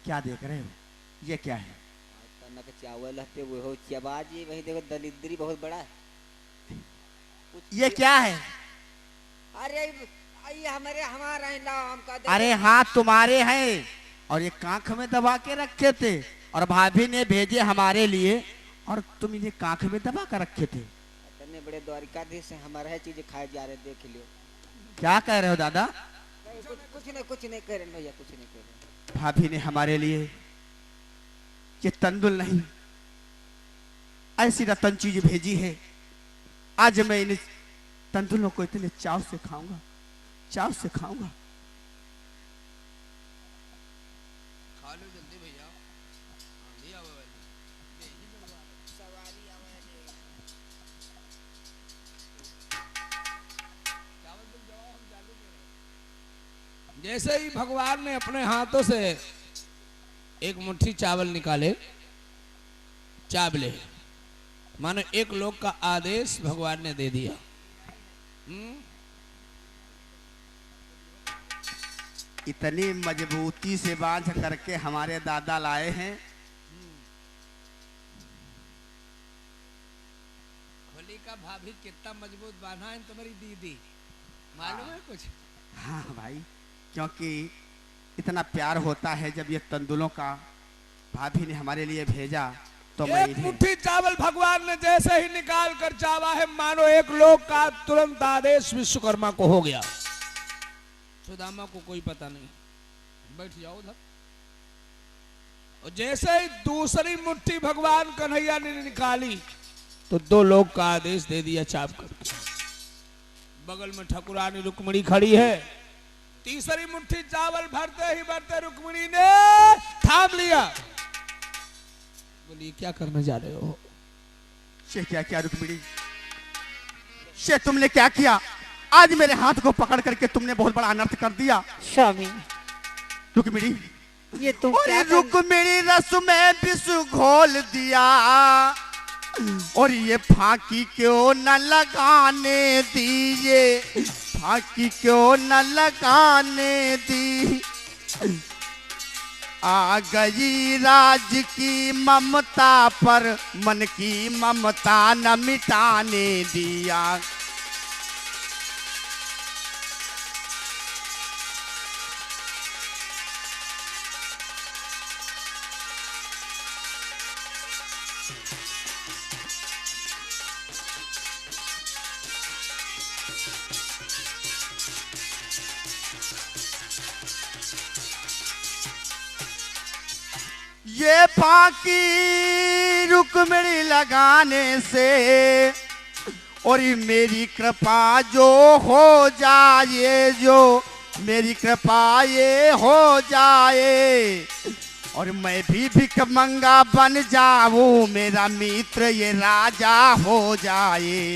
क्या देख रहे हो? ये क्या है? तनक चावल हते वो हो चबाजी वही देखो दलिद्री बहुत बड़ा है ये क्या है? अरे ये हमारे हमारा है नाम का अरे देखो हाँ, तुम्हारे हैं। और ये कांख में दबा के रखे थे और भाभी ने भेजे हमारे लिए, और तुम इन्हें कांख में दबा कर रखे थे। इतने बड़े द्वारिकाधीश से हमारा है चीजें खाए जा रहे देख लियो। क्या कह रहे हो दादा? कुछ नहीं कह रहे भैया, कुछ नहीं कह रहे। भाभी ने हमारे लिए ये तंदुल नहीं, ऐसी रतन चीज भेजी है। आज मैं इन तंदुलों को इतने चाव से खाऊंगा, चाव से खाऊंगा। खा लो जल्दी भैया, आंधी आवे वाली सवारी आवे चावल तुम जवाब हम चालू करें। जैसे ही भगवान ने अपने हाथों से एक मुट्ठी चावल निकाले, चावले मानो एक लोग का आदेश भगवान ने दे दिया। इतनी मजबूती से बांध करके हमारे दादा लाए हैं। होली का भाभी कितना मजबूत बांधा है तुम्हारी दीदी, मालूम है कुछ? हाँ भाई, क्योंकि इतना प्यार होता है जब ये तंदुलों का भाभी ने हमारे लिए भेजा तो मैं एक मुट्ठी चावल भगवान ने जैसे ही निकाल कर चावा है, मानो एक लोग का तुरंत आदेश विश्वकर्मा को हो गया। सुदामा को कोई पता नहीं, बैठ जाओ उधर। और जैसे ही दूसरी मुट्ठी भगवान कन्हैया ने निकाली तो दो लोग का आदेश दे दिया चाप कर। बगल में ठाकुरानी रुक्मणी खड़ी है। तीसरी मुट्ठी चावल भरते ही भरते रुक्मणी ने थाम लिया। बोलिए क्या करने जा रहे हो? शे क्या क्या रुक्मिणी, शे तुमने क्या किया? आज मेरे हाथ को पकड़ करके तुमने बहुत बड़ा अनर्थ कर दिया। स्वामी रुक्मिणी, ये तुम और क्या कर... रुक्मिणी रस में विष घोल दिया, और ये फांकी क्यों न लगाने दी, ये फांकी क्यों न लगाने दी। आ गई राज की ममता पर मन की ममता न मिटाने दिया। ये फांकी रुक्मिणी लगाने से और मेरी कृपा जो हो जाए, जो मेरी कृपा ये हो जाए, और मैं भी भिखमंगा बन जाऊं, मेरा मित्र ये राजा हो जाए।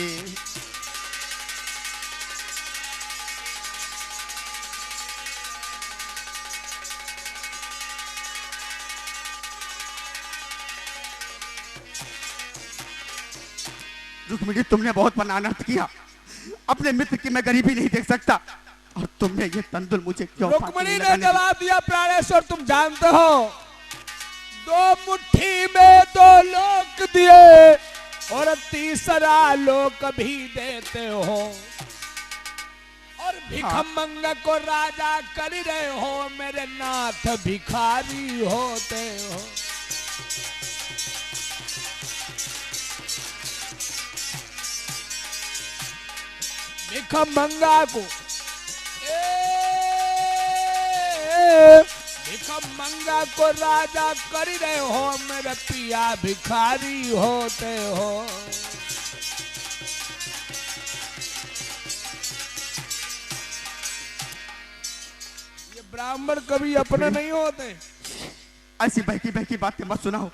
रुक्मिणी, तुमने बहुत बड़ा अनर्थ किया। अपने मित्र की मैं गरीबी नहीं देख सकता, और तुमने ये तंदुल मुझे क्यों? रुक्मिणी ने जवाब दिया, प्राणेश्वर तुम जानते हो दो मुट्ठी में दो लोक दिए और तीसरा लोक भी देते हो, और भिखमंगा को राजा कर रहे हो, मेरे नाथ भिखारी होते हो। भिखमंगा को भिखमंगा को राजा कर रहे हो, मेरे पिया भिखारी होते हो। ये ब्राह्मण कभी अपने नहीं होते। ऐसी बहकी बहकी बातें मत सुनाओ।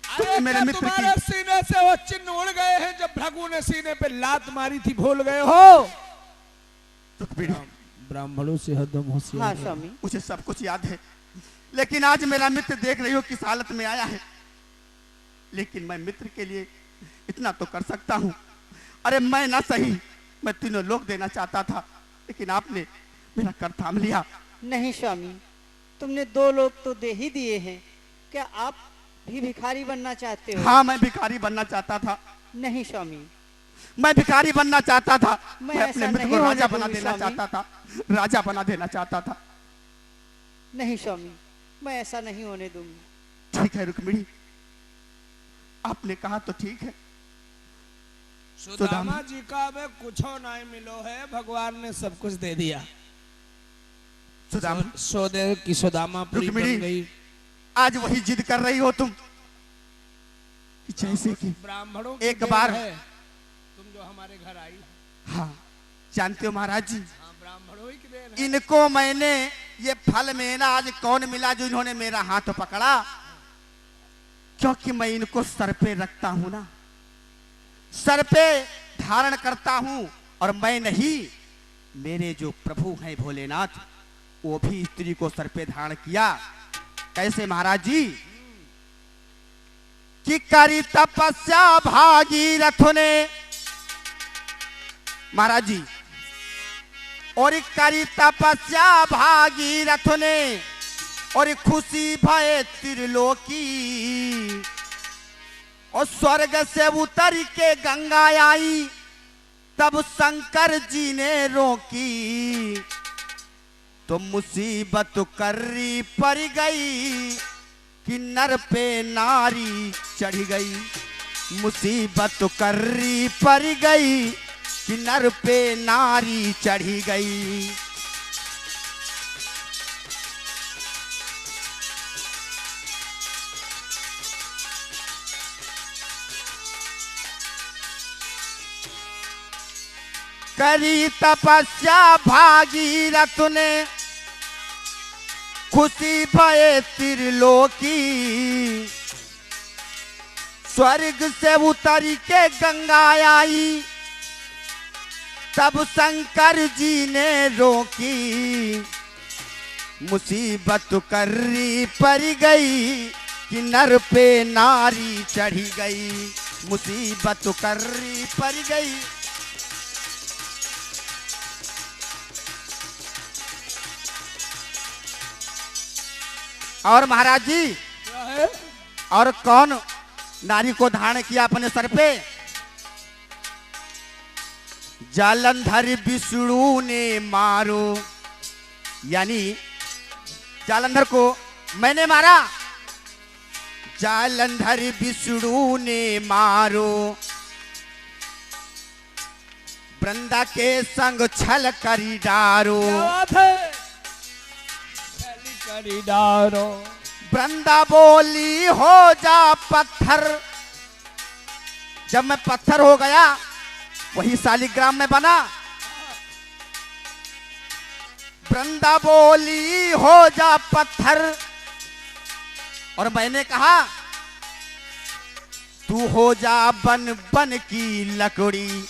अरे मेरे क्या मित्र तुम्हारे सीने से वो चिन्ह उड़ गए हैं जब भृगु ने सीने पे लात मारी थी, भूल गए हो? ब्राह्मणों से हरदम होशियार। हाँ स्वामी, मुझे सब कुछ याद है, लेकिन आज मेरा मित्र देख रही हो किस हालत में आया है। लेकिन मैं मित्र के लिए इतना तो कर सकता हूँ। अरे मैं ना सही, मैं तीनों लोग देना चाहता था, लेकिन आपने मेरा कर थाम लिया। नहीं स्वामी, तुमने 2 लोग तो दे ही दिए हैं, क्या आप भी भिखारी बनना चाहते हो? हाँ, मैं भिखारी बनना चाहता था। नहीं स्वामी, मैं भिखारी बनना चाहता था। मैं मैं अपने ऐसा मित्र नहीं को राजा होने बना दूंगी देना स्वामी। चाहता था, राजा बना देना चाहता था। नहीं स्वामी, मैं ऐसा नहीं होने दूंगी। ठीक है रुक्मिणी, आपने कहा तो ठीक है। सुदामा जी का अब कुछ नहीं मिलो है, भगवान ने सब कुछ दे दिया। सुदामा, सौदे की सुदामा पूरी रुक्मिणी, बन गई। आज वही जिद कर रही हो तुम कि जैसे कि ब्राह्मणों की एक देन बार है तुम जो हमारे घर आई हो। हाँ, जानते हो महाराज जी, हाँ, ब्राह्मणों ही की देन है। इनको मैंने ये फल में ना आज कौन मिला जो इन्होंने मेरा हाथ पकड़ा, क्योंकि मैं इनको सर पे रखता हूं ना, सर पे धारण करता हूं। और मैं नहीं, मेरे जो प्रभु हैं भोलेनाथ, वो भी स्त्री को सर पे धारण किया। कैसे महाराज जी? कि करी तपस्या भागीरथ ने, महाराज जी, और करी तपस्या भागीरथ ने, और खुशी भय त्रिलोकी, और स्वर्ग से उतर के गंगा आई, तब शंकर जी ने रोकी। तो मुसीबत कर्री पड़ गई कि नर पे नारी चढ़ गई। मुसीबत कर्री पड़ गई कि नर पे नारी चढ़ी गई। करी तपस्या भागीरथ ने, खुशी भय त्रिलोकी, स्वर्ग से उतर के गंगा आई, तब शंकर जी ने रोकी। मुसीबत कर्री पड़ गई कि नर पे नारी चढ़ी गई। मुसीबत कर्री पड़ गई। और महाराज जी, क्या है? और कौन नारी को धारण किया अपने सर पे? जालंधर विष्णु ने मारो, यानी जालंधर को मैंने मारा। जालंधर विष्णु ने मारो, वृंदा के संग छल करी डारो। क्या बात है? छली करी डारो। वृंदा बोली हो जा पत्थर। जब मैं पत्थर हो गया, वही शालिग्राम में बना। वृंदा बोली हो जा पत्थर, और मैंने कहा तू हो जा बन बन की लकड़ी।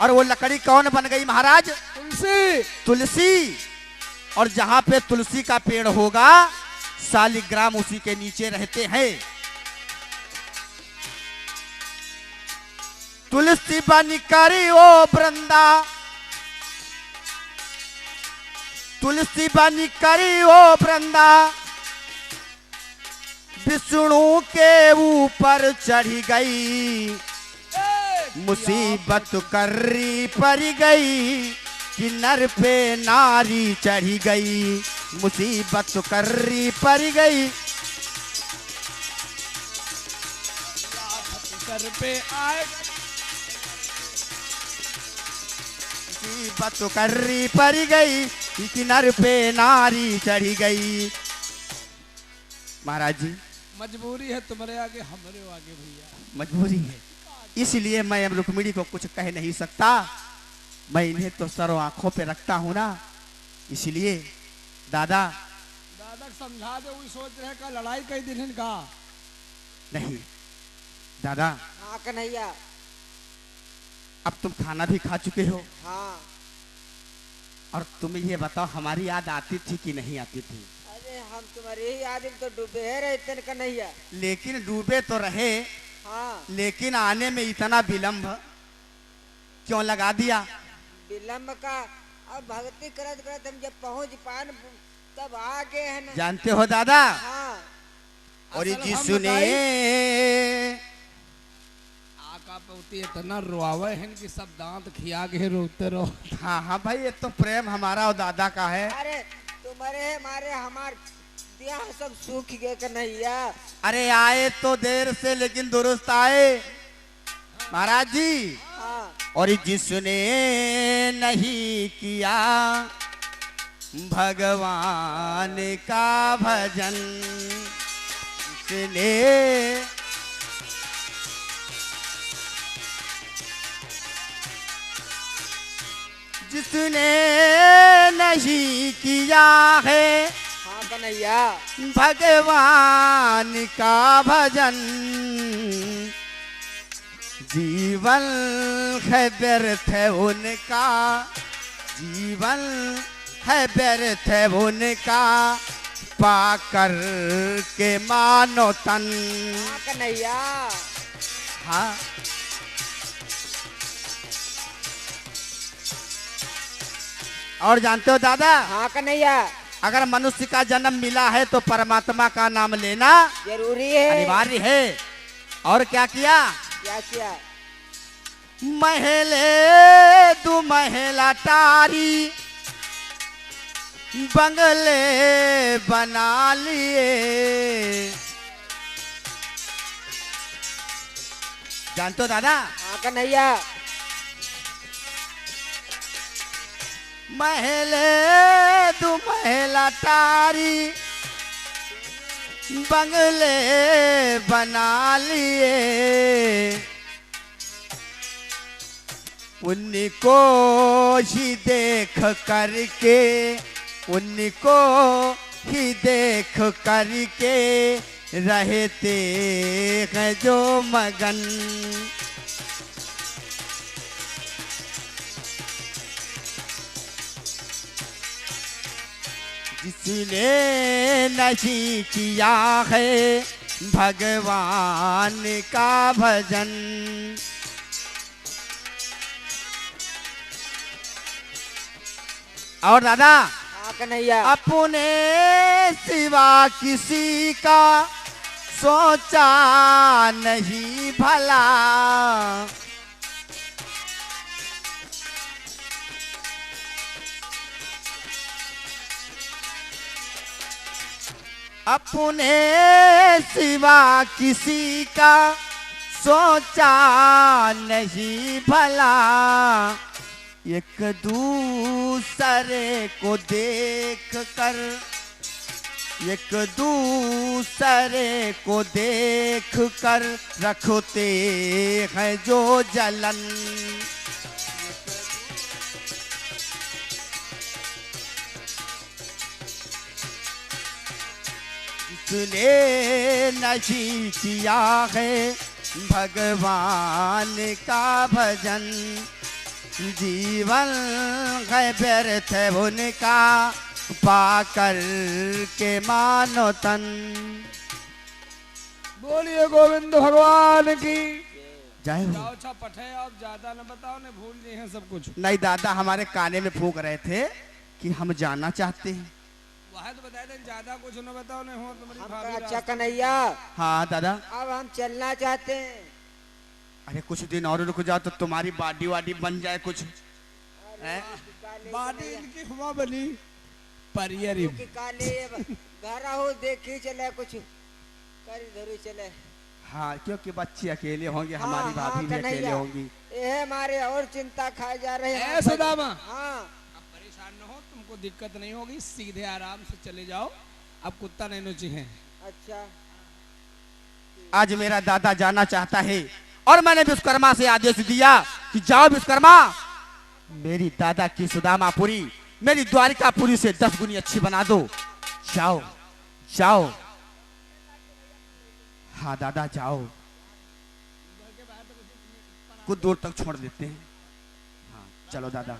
और वो लकड़ी कौन बन गई महाराज? तुलसी। तुलसी। और जहां पे तुलसी का पेड़ होगा, शालिग्राम उसी के नीचे रहते हैं। तुलसी बन करी ओ वृंदा, तुलसी बन करी ओ वृंदा, विष्णु के ऊपर चढ़ी गई। मुसीबत कर्री पड़ गई कि नर पे नारी चढ़ी गई। मुसीबत कर्री पड़ गई। सर पे आए। मुसीबत कर्री पड़ गई कि नर पे नारी चढ़ी गई। महाराज जी, मजबूरी है तुम्हारे आगे, हमारे आगे भैया। मजबूरी है, इसलिए मैं अब रुक्मिणी को कुछ कह नहीं सकता। मैं इन्हें तो सरो आंखों पे रखता हूं ना, इसलिए दादा। दादा समझा दे, वही सोच रहे का लड़ाई कई दिन इनका। नहीं दादा, हाँ कन्हैया। अब तुम खाना भी खा चुके हो, हाँ। और तुम ये बताओ हमारी याद आती थी कि नहीं आती थी? अरे हम तुम्हारे ही आदमी तो डूबे है रहते न कन्हैया। लेकिन डूबे तो रहे, हाँ। लेकिन आने में इतना विलंब क्यों लगा दिया? विलम्ब का, अब भक्ति करत करत हम जब पहुंच पान तब आ गए हैं ना। जानते हो दादा, हाँ और ये असल जी हम सुने आका पौती इतना रोआवे हैं कि सब दांत खिया के रोते रहो। हाँ हाँ भाई, ये तो प्रेम हमारा और दादा का है। अरे तुम्हारे हमारे हमार दिया सब सूख गए कन्हैया। अरे आए तो देर से लेकिन दुरुस्त आए महाराज जी। हाँ और जिसने नहीं किया भगवान का भजन, जिसने जिसने नहीं किया है हाँ कन्हैया। भगवान का भजन, जीवन है व्यर्थ उनका, जीवन है व्यर्थ उनका, पाकर के मानो तन। हाँ कन्हैया। हाँ और जानते हो दादा, हाँ कन्हैया। अगर मनुष्य का जन्म मिला है तो परमात्मा का नाम लेना जरूरी है। अनिवार्य है। और क्या किया, क्या किया। महले दो महला टारी बंगले बना लिए। जानते हो दादा, हाँ कन्हैया। महले दो महला टारी बंगले बना लिए, उनको ही देख करके, उनको ही देख करके रहते हैं जो मगन। जिसने नहीं किया है भगवान का भजन। और दादा, हाँ कन्हैया। अपने सिवा किसी का सोचा नहीं भला, अपने सिवा किसी का सोचा नहीं भला, एक दूसरे को देख कर, एक दूसरे को देख कर रखते हैं जो जलन। जिसने नहीं किया है भगवान का भजन, जीवन है व्यर्थ उनका, पाकर के मानो तन। बोलिए गोविंद भगवान की जय हो। जाओ अच्छा पठे, आप ज्यादा न बताओ, ने भूल गए हैं सब कुछ। नहीं दादा, हमारे काने में फूंक रहे थे कि हम जाना चाहते हैं। वह तो बताए थे ज्यादा कुछ न बताओ, ने हो तुम्हारी हम भाभी अच्छा रास्ते- कन्हैया। हाँ दादा। अब हम चलना चाहते हैं। अरे कुछ दिन और रुक जाओ तो तुम्हारी बॉडी वाडी बन जाए कुछ है? बाडी इनकी हुआ बनी परियरी। कि काले घर हो देखी चले कुछ कर धरू चले। हाँ, क्योंकि बच्चे अकेले होंगे, हाँ, हमारी हाँ, भाभी भी अकेले कन्हैया। होंगी। ये हमारे और चिंता खाए जा रहे हैं। ए सुदामा, हाँ अब परेशान न हो, तुमको दिक्कत नहीं होगी, सीधे आराम से चले जाओ। अब कुत्ता नहीं नोची है। अच्छा। आज मेरा दादा जाना चाहता है और मैंने विश्वकर्मा से आदेश दिया कि जाओ विश्वकर्मा, मेरी दादा की सुदामापुरी, मेरी द्वारिकापुरी से 10 गुनी अच्छी बना दो। जाओ जाओ। हाँ दादा जाओ, कुछ दूर तक छोड़ देते हैं। हाँ चलो दादा।